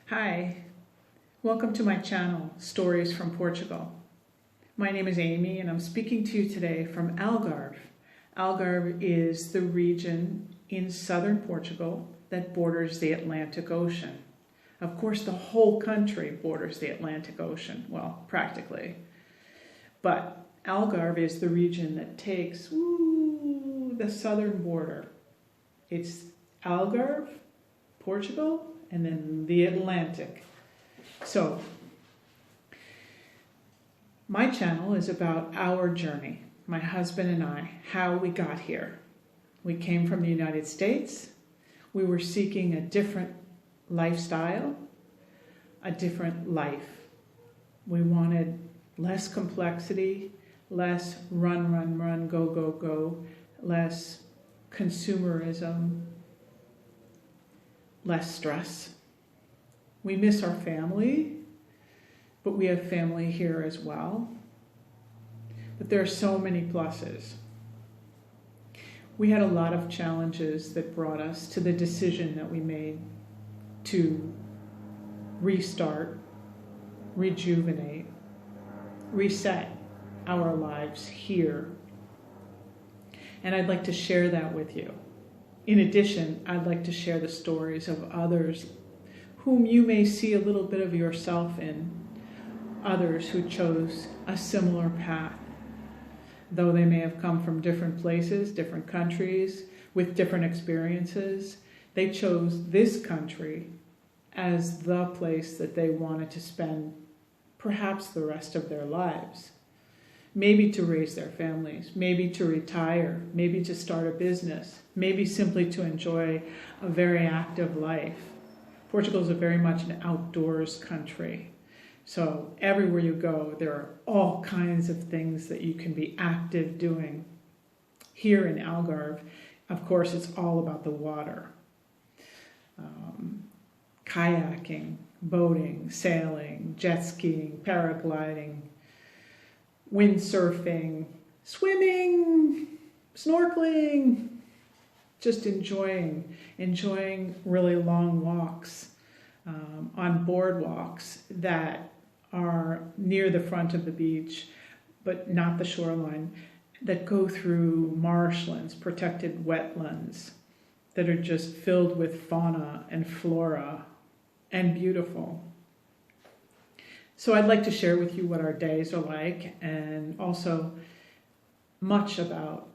Hi, welcome to my channel, Stories from Portugal. My name is Amy and I'm speaking to you today from Algarve. Algarve is the region in southern Portugal that borders the Atlantic Ocean. Of course, the whole country borders the Atlantic Ocean, well, practically. But Algarve is the region that takes the southern border. It's Algarve, Portugal, and then the Atlantic. So, my channel is about our journey, my husband and I, how we got here. We came from the United States. We were seeking a different lifestyle, a different life. We wanted less complexity, less run, go, less consumerism, less stress. We miss our family, but we have family here as well. But there are so many pluses. We had a lot of challenges that brought us to the decision that we made to restart, rejuvenate, reset our lives here. And I'd like to share that with you. In addition, I'd like to share the stories of others whom you may see a little bit of yourself in, others who chose a similar path. Though they may have come from different places, different countries, with different experiences, they chose this country as the place that they wanted to spend perhaps the rest of their lives. Maybe to raise their families, maybe to retire, maybe to start a business, maybe simply to enjoy a very active life. Portugal is very much an outdoors country. So everywhere you go, there are all kinds of things that you can be active doing. Here in Algarve, of course, it's all about the water. Kayaking, boating, sailing, jet skiing, paragliding, windsurfing, swimming, snorkeling, just enjoying really long walks on boardwalks that are near the front of the beach, but not the shoreline, that go through marshlands, protected wetlands, that are just filled with fauna and flora and beautiful. So I'd like to share with you what our days are like, and also much about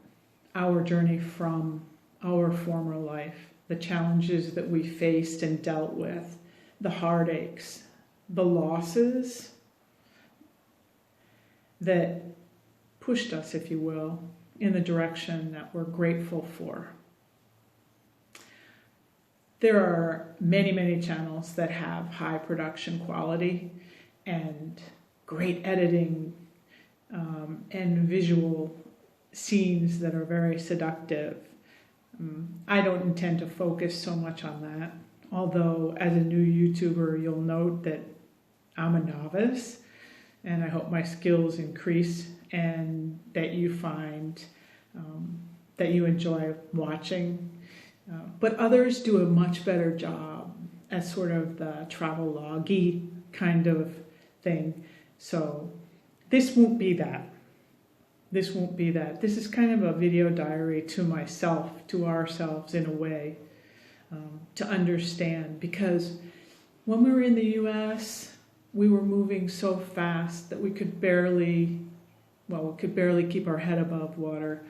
our journey from our former life, the challenges that we faced and dealt with, the heartaches, the losses that pushed us, if you will, in the direction that we're grateful for. There are many channels that have high production quality and great editing and visual scenes that are very seductive. I don't intend to focus so much on that, although as a new YouTuber you'll note that I'm a novice, and I hope my skills increase and that you find that you enjoy watching. But others do a much better job as sort of the travelogue-y kind of thing. So this won't be that. This won't be that. This is kind of a video diary to myself, to ourselves in a way, to understand. Because when we were in the US, we were moving so fast that we could barely keep our head above water.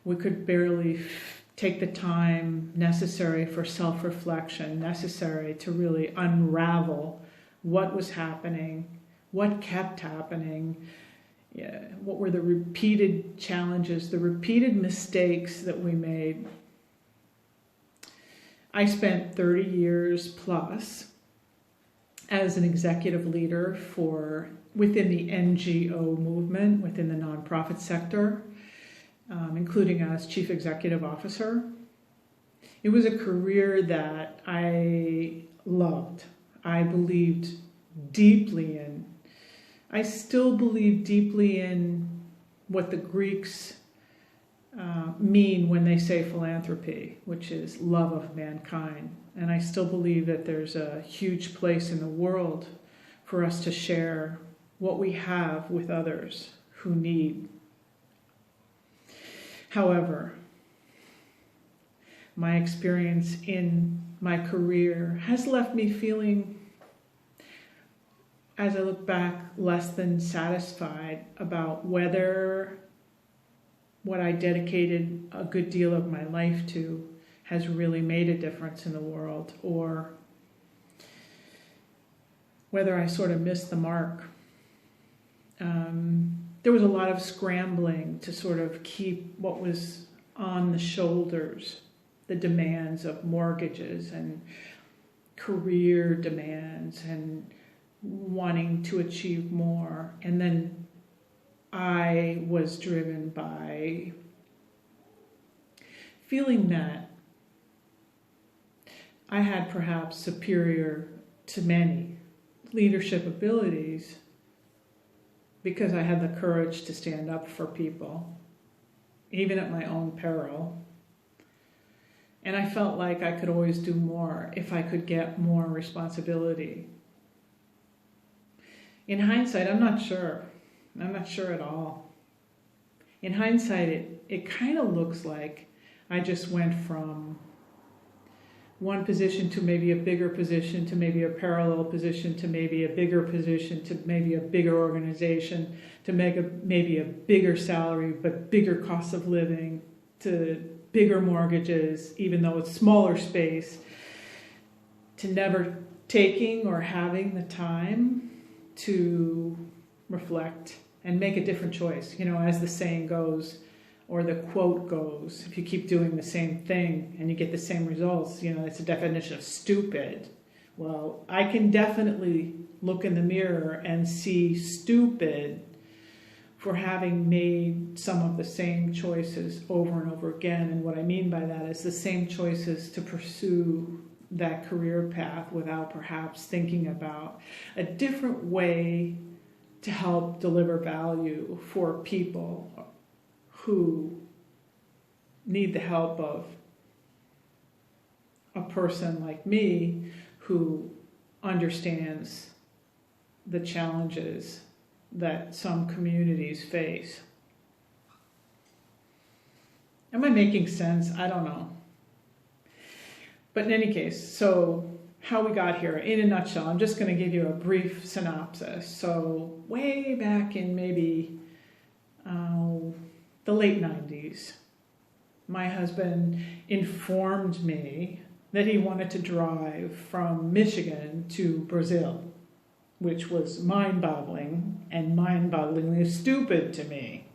We could barely take the time necessary for self-reflection, necessary to really unravel what was happening, what kept happening, what were the repeated challenges, the repeated mistakes that we made. I spent 30 years plus as an executive leader within the NGO movement, within the nonprofit sector, including as chief executive officer. It was a career that I loved. I believed deeply in. I still believe deeply in what the Greeks mean when they say philanthropy, which is love of mankind. And I still believe that there's a huge place in the world for us to share what we have with others who need. However, my experience in my career has left me feeling, as I look back, less than satisfied about whether what I dedicated a good deal of my life to has really made a difference in the world, or whether I sort of missed the mark. There was a lot of scrambling to sort of keep what was on the shoulders, the demands of mortgages and career demands and wanting to achieve more. And then I was driven by feeling that I had perhaps superior to many leadership abilities because I had the courage to stand up for people, even at my own peril. And I felt like I could always do more if I could get more responsibility. In hindsight, I'm not sure. I'm not sure at all. In hindsight, it kind of looks like I just went from one position to maybe a bigger position, to maybe a parallel position, to maybe a bigger position, to maybe a bigger organization, to maybe a bigger salary, but bigger cost of living, to bigger mortgages, even though it's smaller space, to never taking or having the time to reflect and make a different choice. You know, as the saying goes, or the quote goes, if you keep doing the same thing and you get the same results, you know, it's a definition of stupid. Well, I can definitely look in the mirror and see stupid for having made some of the same choices over and over again. And what I mean by that is the same choices to pursue that career path without perhaps thinking about a different way to help deliver value for people who need the help of a person like me who understands the challenges that some communities face. Am I making sense? I don't know. But in any case, so how we got here, in a nutshell, I'm just going to give you a brief synopsis. So way back in maybe the late 90s, my husband informed me that he wanted to drive from Michigan to Brazil, which was mind-boggling and mind-bogglingly stupid to me.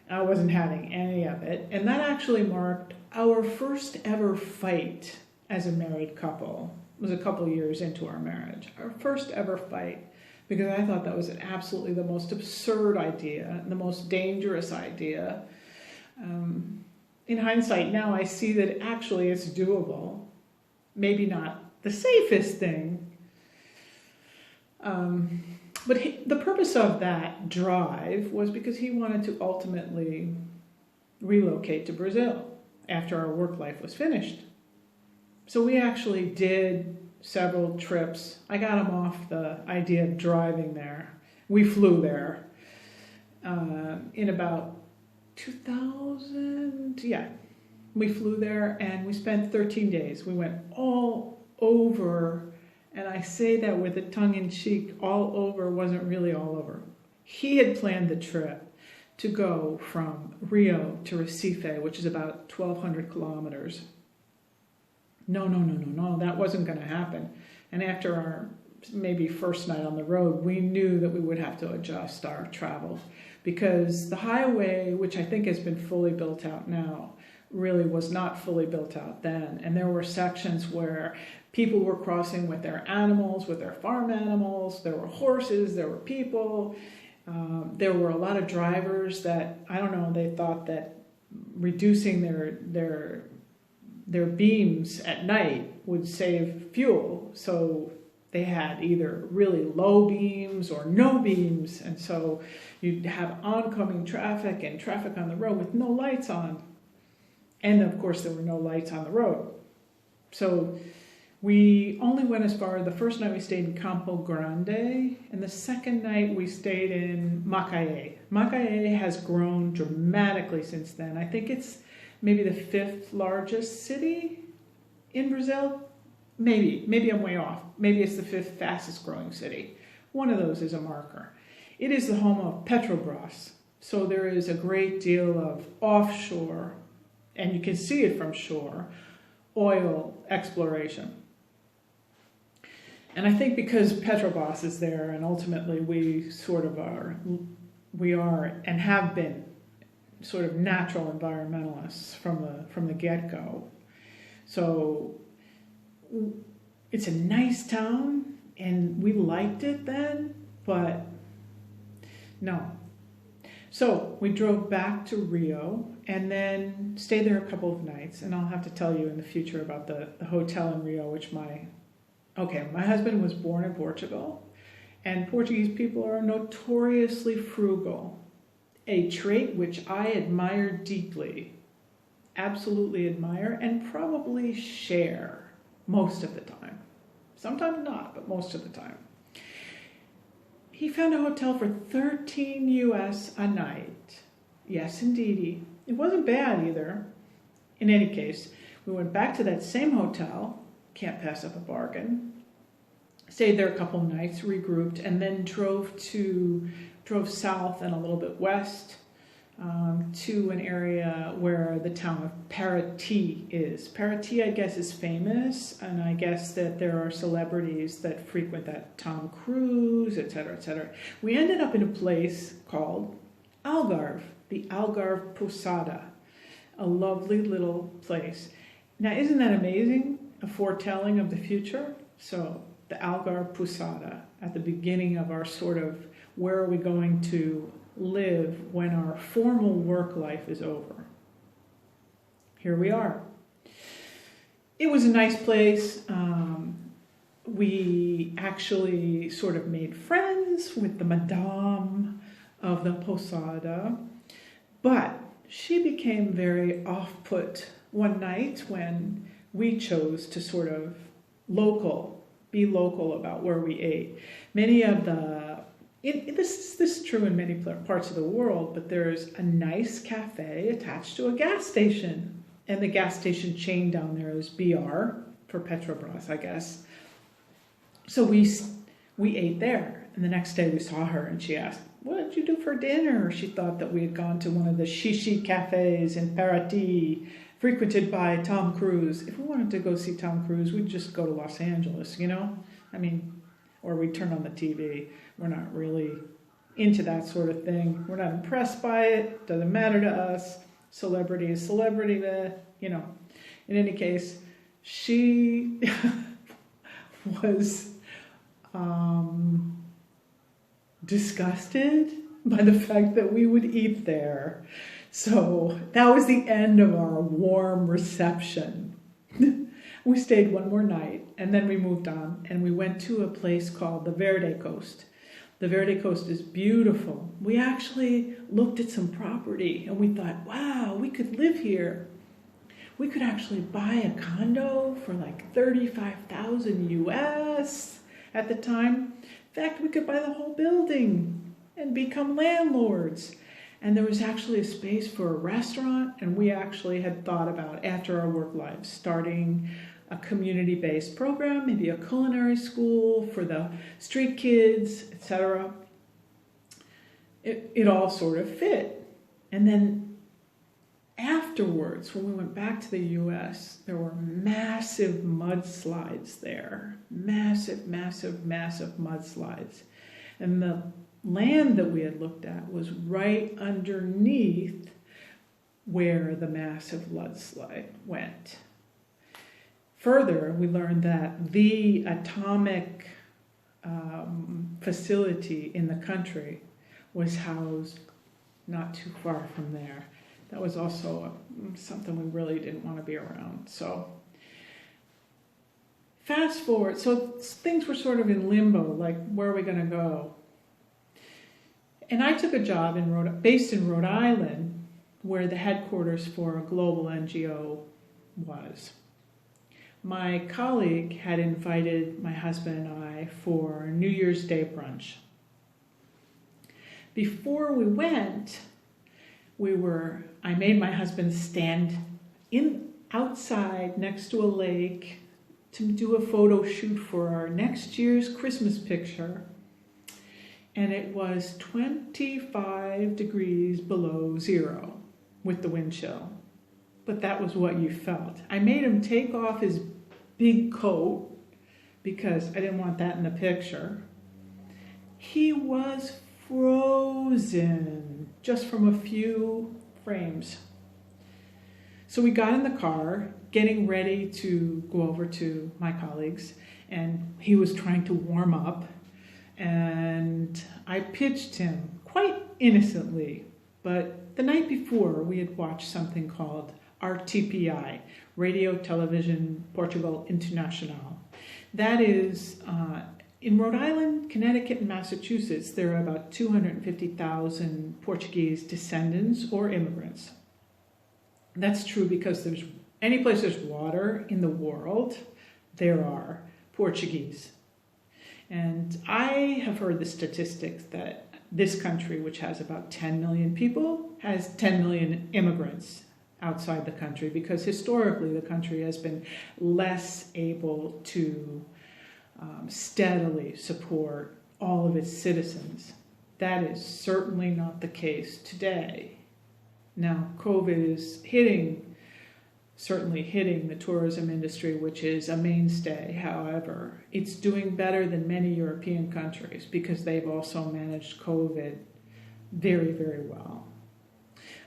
I wasn't having any of it. And that actually marked our first ever fight as a married couple. It was a couple years into our marriage. Our first ever fight, because I thought that was absolutely the most absurd idea, the most dangerous idea. In hindsight, now I see that actually it's doable. Maybe not the safest thing. But the purpose of that drive was because he wanted to ultimately relocate to Brazil after our work life was finished. So we actually did several trips. I got him off the idea of driving there. We flew there in about 2000. Yeah, we flew there and we spent 13 days. We went all over, and I say that with a tongue-in-cheek. All over wasn't really all over. He had planned the trip to go from Rio to Recife, which is about 1,200 kilometers. No, that wasn't going to happen. And after our maybe first night on the road, we knew that we would have to adjust our travel because the highway, which I think has been fully built out now, really was not fully built out then. And there were sections where people were crossing with their animals, with their farm animals. There were horses, there were people. There were a lot of drivers that, I don't know, they thought that reducing their beams at night would save fuel. So they had either really low beams or no beams. And so you'd have oncoming traffic and traffic on the road with no lights on. And of course, there were no lights on the road. So We only went as far, the first night we stayed in Campo Grande, and the second night we stayed in Macaé. Macaé has grown dramatically since then. I think it's maybe the 5th largest city in Brazil. Maybe I'm way off. Maybe it's the 5th fastest growing city. One of those is a marker. It is the home of Petrobras. So there is a great deal of offshore, and you can see it from shore, oil exploration. And I think because Petrobras is there, and ultimately we are and have been sort of natural environmentalists from the get-go. So it's a nice town, and we liked it then, but no. So we drove back to Rio and then stayed there a couple of nights, and I'll have to tell you in the future about the hotel in Rio, which my husband was born in Portugal, and Portuguese people are notoriously frugal, a trait which I admire deeply, absolutely admire, and probably share most of the time. Sometimes not, but most of the time. He found a hotel for $13 US a night. Yes, indeedy. It wasn't bad either. In any case, we went back to that same hotel, can't pass up a bargain, stayed there a couple nights, regrouped, and then drove south and a little bit west to an area where the town of Paraty is. Paraty, I guess, is famous, and I guess that there are celebrities that frequent that. Tom Cruise, etc., etc. We ended up in a place called Algarve, the Algarve Posada, a lovely little place. Now, isn't that amazing? A foretelling of the future? So, the Algarve Posada, at the beginning of our sort of, where are we going to live when our formal work life is over? Here we are. It was a nice place. We actually sort of made friends with the madame of the posada, but she became very off-put one night when we chose to sort of be local about where we ate. Many of this is true in many parts of the world, but there's a nice cafe attached to a gas station. And the gas station chain down there is BR, for Petrobras, I guess. So we ate there. And the next day we saw her and she asked, "What did you do for dinner?" She thought that we had gone to one of the shishi cafes in Paraty, frequented by Tom Cruise. If we wanted to go see Tom Cruise, we'd just go to Los Angeles, or we'd turn on the TV. We're not really into that sort of thing. We're not impressed by it. Doesn't matter to us. Celebrity is celebrity, In any case, she was disgusted by the fact that we would eat there. So that was the end of our warm reception. We stayed one more night, and then we moved on, and we went to a place called the Verde Coast. The Verde Coast is beautiful. We actually looked at some property, and we thought, wow, we could live here. We could actually buy a condo for like 35,000 US at the time. In fact, we could buy the whole building and become landlords. And there was actually a space for a restaurant, and we actually had thought about, after our work lives, starting a community-based program, maybe a culinary school for the street kids, etc. It all sort of fit. And then afterwards, when we went back to the US, there were massive mudslides there. Massive, massive, massive mudslides. And the land that we had looked at was right underneath where the massive mudslide went. Further, we learned that the atomic facility in the country was housed not too far from there. That was also something we really didn't want to be around. So fast forward, so things were sort of in limbo, like where are we going to go? And I took a job based in Rhode Island, where the headquarters for a global NGO was. my colleague had invited my husband and I for New Year's Day brunch. Before we went, I made my husband stand outside next to a lake to do a photo shoot for our next year's Christmas picture. And it was 25 degrees below zero with the wind chill. But that was what you felt. I made him take off his big coat because I didn't want that in the picture. He was frozen just from a few frames. So we got in the car, getting ready to go over to my colleagues, and he was trying to warm up, and I pitched him quite innocently, but the night before we had watched something called RTPI, Radio Television Portugal International. That is, in Rhode Island, Connecticut, and Massachusetts, there are about 250,000 Portuguese descendants or immigrants. That's true because any place there's water in the world, there are Portuguese. And I have heard the statistics that this country, which has about 10 million people, has 10 million immigrants outside the country, because historically the country has been less able to steadily support all of its citizens. That is certainly not the case today. Now, COVID is certainly hitting the tourism industry, which is a mainstay. However, it's doing better than many European countries because they've also managed COVID very, very well.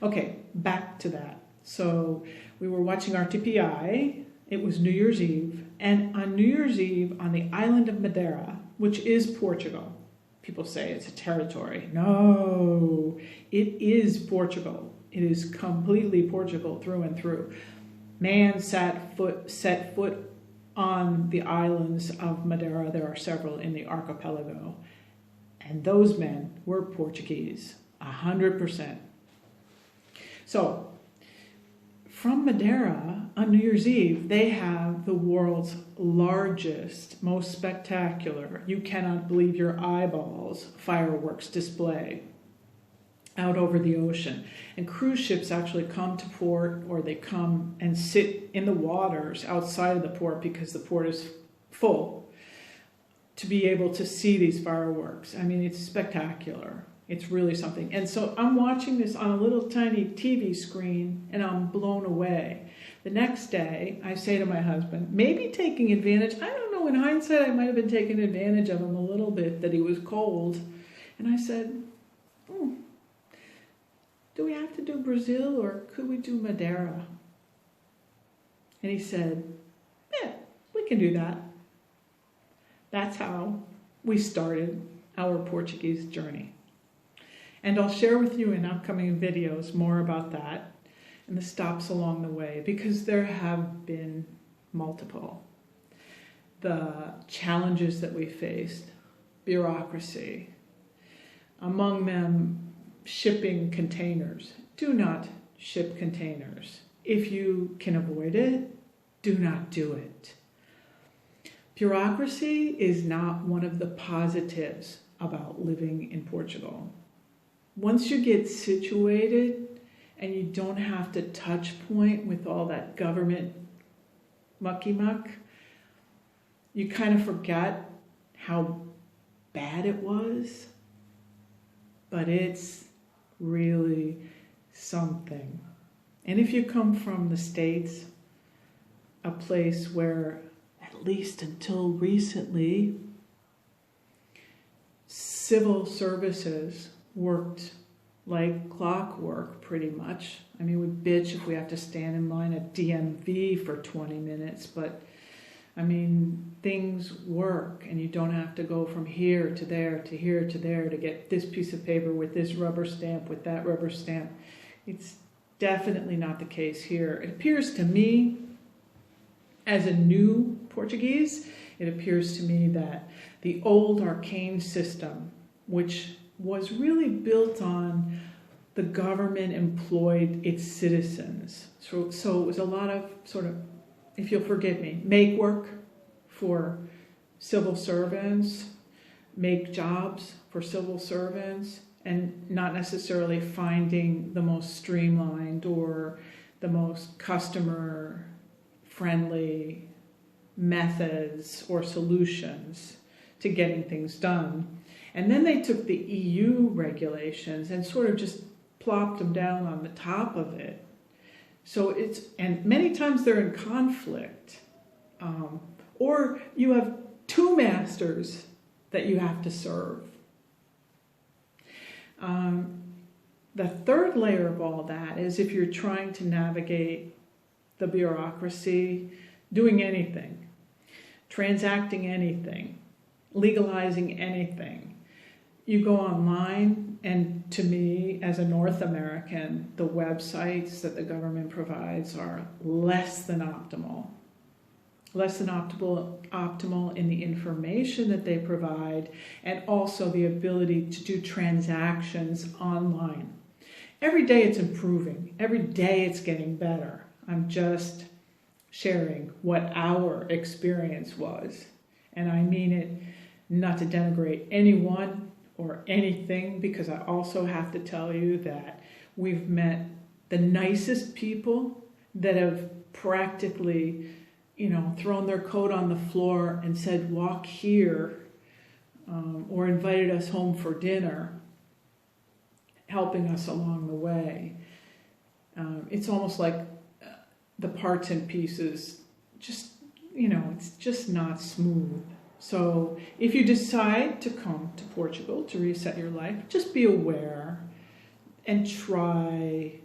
Okay, back to that. So we were watching RTPI. It was New Year's Eve. And on New Year's Eve, on the island of Madeira, which is Portugal, people say it's a territory. No, it is Portugal. It is completely Portugal through and through. Man set foot on the islands of Madeira. There are several in the archipelago. And those men were Portuguese, 100%. So, from Madeira, on New Year's Eve, they have the world's largest, most spectacular, you cannot believe your eyeballs, fireworks display out over the ocean. And cruise ships actually come to port, or they come and sit in the waters outside of the port because the port is full, to be able to see these fireworks. I mean, it's spectacular. It's really something. And so I'm watching this on a little tiny TV screen, and I'm blown away. The next day, I say to my husband, maybe taking advantage, I don't know, in hindsight, I might have been taking advantage of him a little bit, that he was cold. And I said, do we have to do Brazil, or could we do Madeira? And he said, yeah, we can do that. That's how we started our Portuguese journey. And I'll share with you in upcoming videos more about that and the stops along the way, because there have been multiple. The challenges that we faced, bureaucracy, among them shipping containers. Do not ship containers. If you can avoid it, do not do it. Bureaucracy is not one of the positives about living in Portugal. Once you get situated and you don't have to touch point with all that government mucky-muck, you kind of forget how bad it was. But it's really something. And if you come from the States, a place where, at least until recently, civil services worked like clockwork, pretty much. I mean, we bitch if we have to stand in line at DMV for 20 minutes, but I mean, things work, and you don't have to go from here to there to here to there to get this piece of paper with this rubber stamp, with that rubber stamp. It's definitely not the case here. It appears to me, as a new Portuguese, it appears to me that the old arcane system, which was really built on the government employed its citizens. So it was a lot of sort of if you'll forgive me, make work for civil servants, make jobs for civil servants, and not necessarily finding the most streamlined or the most customer-friendly methods or solutions to getting things done. And then they took the EU regulations and sort of just plopped them down on the top of it. So and many times they're in conflict. Or you have two masters that you have to serve. The third layer of all that is if you're trying to navigate the bureaucracy, doing anything, transacting anything, legalizing anything. You go online, and to me, as a North American, the websites that the government provides are less than optimal. Less than optimal in the information that they provide, and also the ability to do transactions online. Every day it's improving. Every day it's getting better. I'm just sharing what our experience was. And I mean it not to denigrate anyone or anything, because I also have to tell you that we've met the nicest people that have practically, thrown their coat on the floor and said, walk here, or invited us home for dinner, helping us along the way. It's almost like the parts and pieces, it's just not smooth. So if you decide to come to Portugal to reset your life, just be aware and try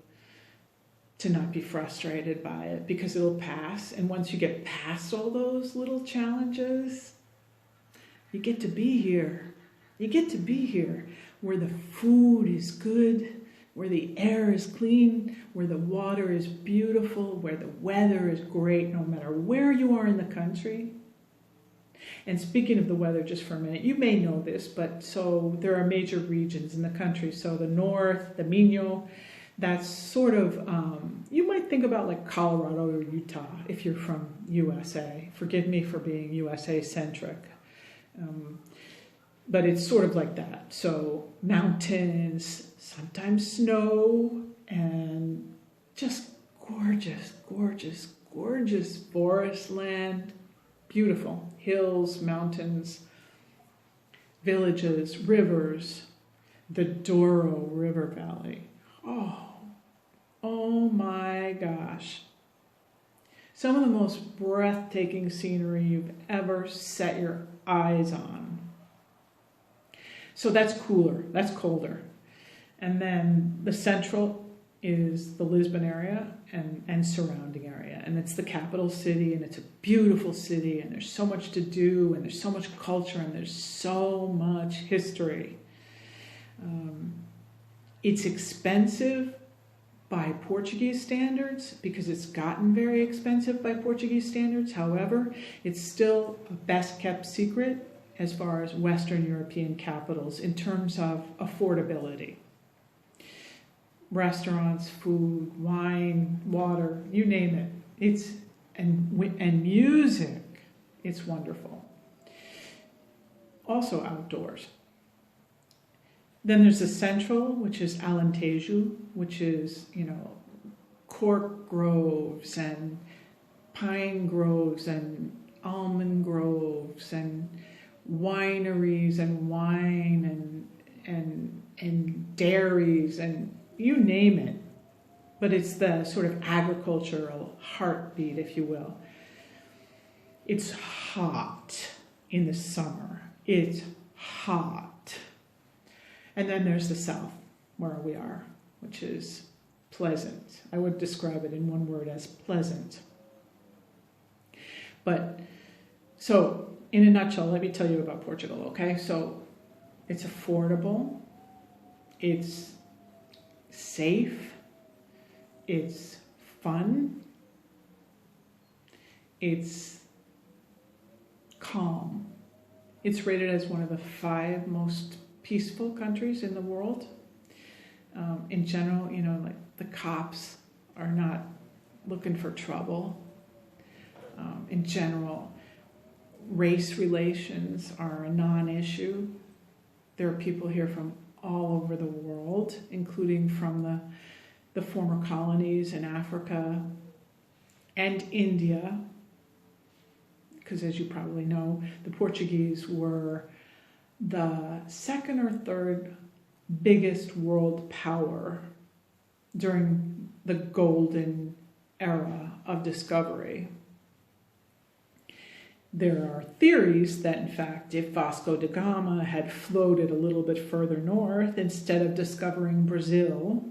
to not be frustrated by it, because it'll pass. And once you get past all those little challenges, you get to be here. You get to be here where the food is good, where the air is clean, where the water is beautiful, where the weather is great, no matter where you are in the country. And speaking of the weather, just for a minute, you may know this, but so there are major regions in the country. So the north, the Minho, that's sort of, you might think about like Colorado or Utah if you're from USA. Forgive me for being USA-centric. But it's sort of like that. So mountains, sometimes snow, and just gorgeous, gorgeous, gorgeous forest land. Beautiful. Hills, mountains, villages, rivers, the Douro River Valley. Oh my gosh. Some of the most breathtaking scenery you've ever set your eyes on. So that's cooler, that's colder. And then the central is the Lisbon area and surrounding area. And it's the capital city, and it's a beautiful city, and there's so much to do, and there's so much culture, and there's so much history. It's expensive by Portuguese standards, because it's gotten very expensive by Portuguese standards. However, it's still a best kept secret as far as Western European capitals in terms of affordability. Restaurants, food, wine, water, you name it. And music, it's wonderful. Also outdoors. Then there's the central, which is Alentejo, which is, cork groves and pine groves and almond groves and wineries and wine and dairies and you name it. But it's the sort of agricultural heartbeat, if you will. It's hot in the summer. It's hot. And then there's the south, where we are, which is pleasant. I would describe it in one word as pleasant. But, so, in a nutshell, let me tell you about Portugal, okay? So, it's affordable, it's safe, it's fun, it's calm. It's rated as one of the 5 most peaceful countries in the world. In general, like the cops are not looking for trouble. in general, race relations are a non-issue. There are people here from all over the world, including from the former colonies in Africa and India, because as you probably know, the Portuguese were the second or third biggest world power during the golden era of discovery. There are theories that, in fact, if Vasco da Gama had floated a little bit further north, instead of discovering Brazil,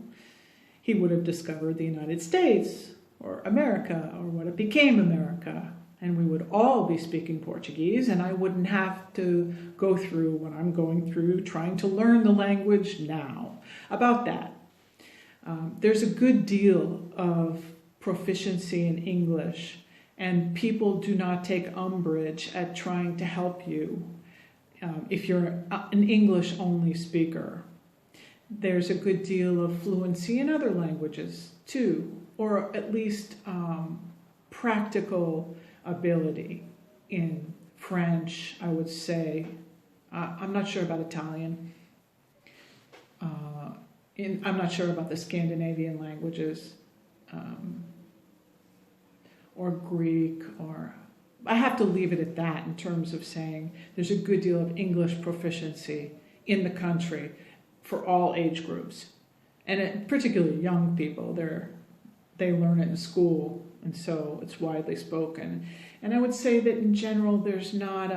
he would have discovered the United States or America, or what it became America. And we would all be speaking Portuguese, and I wouldn't have to go through what I'm going through trying to learn the language now. About that, there's a good deal of proficiency in English, and people do not take umbrage at trying to help you if you're an English-only speaker. There's a good deal of fluency in other languages too, or at least practical ability in French, I would say. I'm not sure about Italian. I'm not sure about the Scandinavian languages, or Greek, or I have to leave it at that in terms of saying there's a good deal of English proficiency in the country for all age groups, and particularly young people. They learn it in school, and so it's widely spoken. And I would say that in general, there's not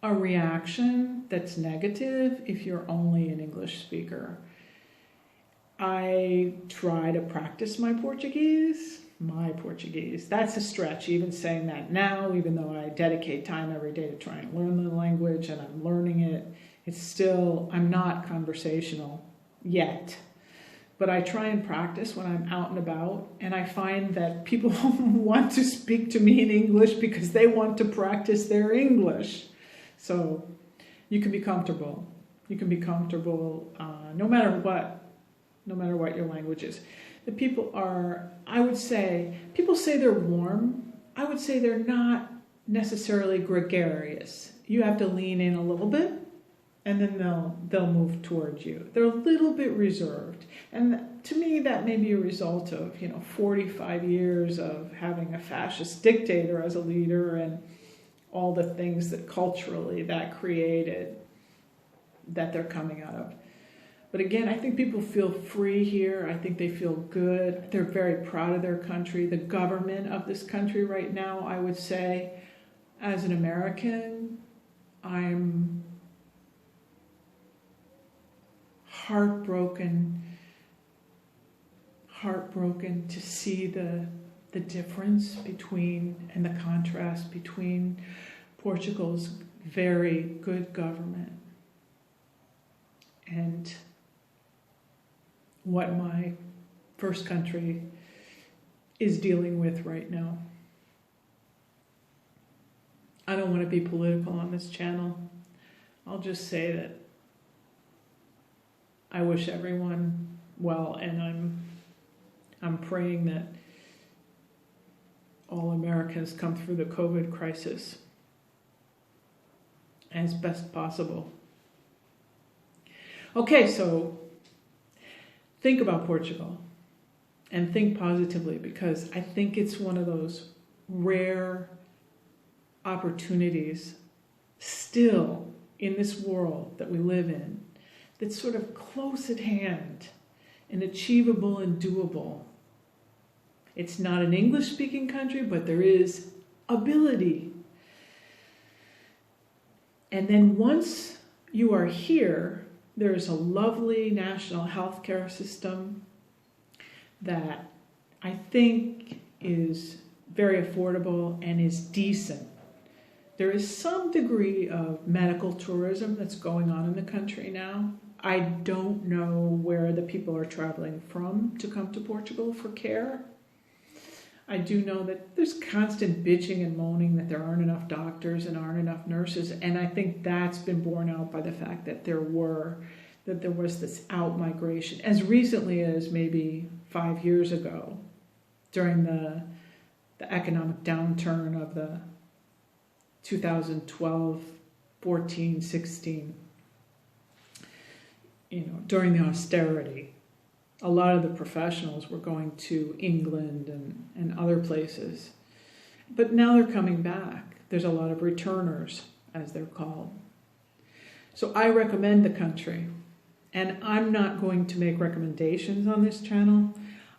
a reaction that's negative if you're only an English speaker. I try to practice my Portuguese. That's a stretch, even saying that now, even though I dedicate time every day to try and learn the language and I'm learning it, I'm not conversational yet. But I try and practice when I'm out and about, and I find that people want to speak to me in English because they want to practice their English. So you can be comfortable. You can be comfortable no matter what your language is. The people are, I would say, people say they're warm. I would say they're not necessarily gregarious. You have to lean in a little bit, and then they'll move towards you. They're a little bit reserved. And to me, that may be a result of 45 years of having a fascist dictator as a leader and all the things that culturally that created that they're coming out of. But again, I think people feel free here. I think they feel good. They're very proud of their country. The government of this country right now, I would say, as an American, I'm heartbroken to see the difference between and the contrast between Portugal's very good government and what my first country is dealing with right now. I don't want to be political on this channel. I'll just say that I wish everyone well, and I'm praying that all Americans come through the COVID crisis as best possible. Okay, so think about Portugal and think positively, because I think it's one of those rare opportunities still in this world that we live in that's sort of close at hand and achievable and doable. It's not an English-speaking country, but there is ability. And then once you are here, there's a lovely national healthcare system that I think is very affordable and is decent. There is some degree of medical tourism that's going on in the country now. I don't know where the people are traveling from to come to Portugal for care. I do know that there's constant bitching and moaning that there aren't enough doctors and aren't enough nurses, and I think that's been borne out by the fact that there was this out-migration as recently as maybe 5 years ago during the economic downturn of the 2012, 14, 16, during the austerity, a lot of the professionals were going to England and other places. But now they're coming back. There's a lot of returners, as they're called. So I recommend the country. And I'm not going to make recommendations on this channel.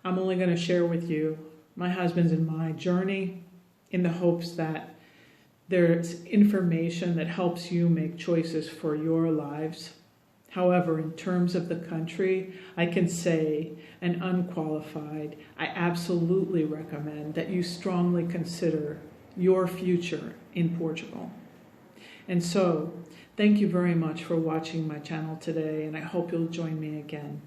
I'm only going to share with you my husband's and my journey in the hopes that there's information that helps you make choices for your lives. However, in terms of the country, I can say, and unqualified, I absolutely recommend that you strongly consider your future in Portugal. And so, thank you very much for watching my channel today, and I hope you'll join me again.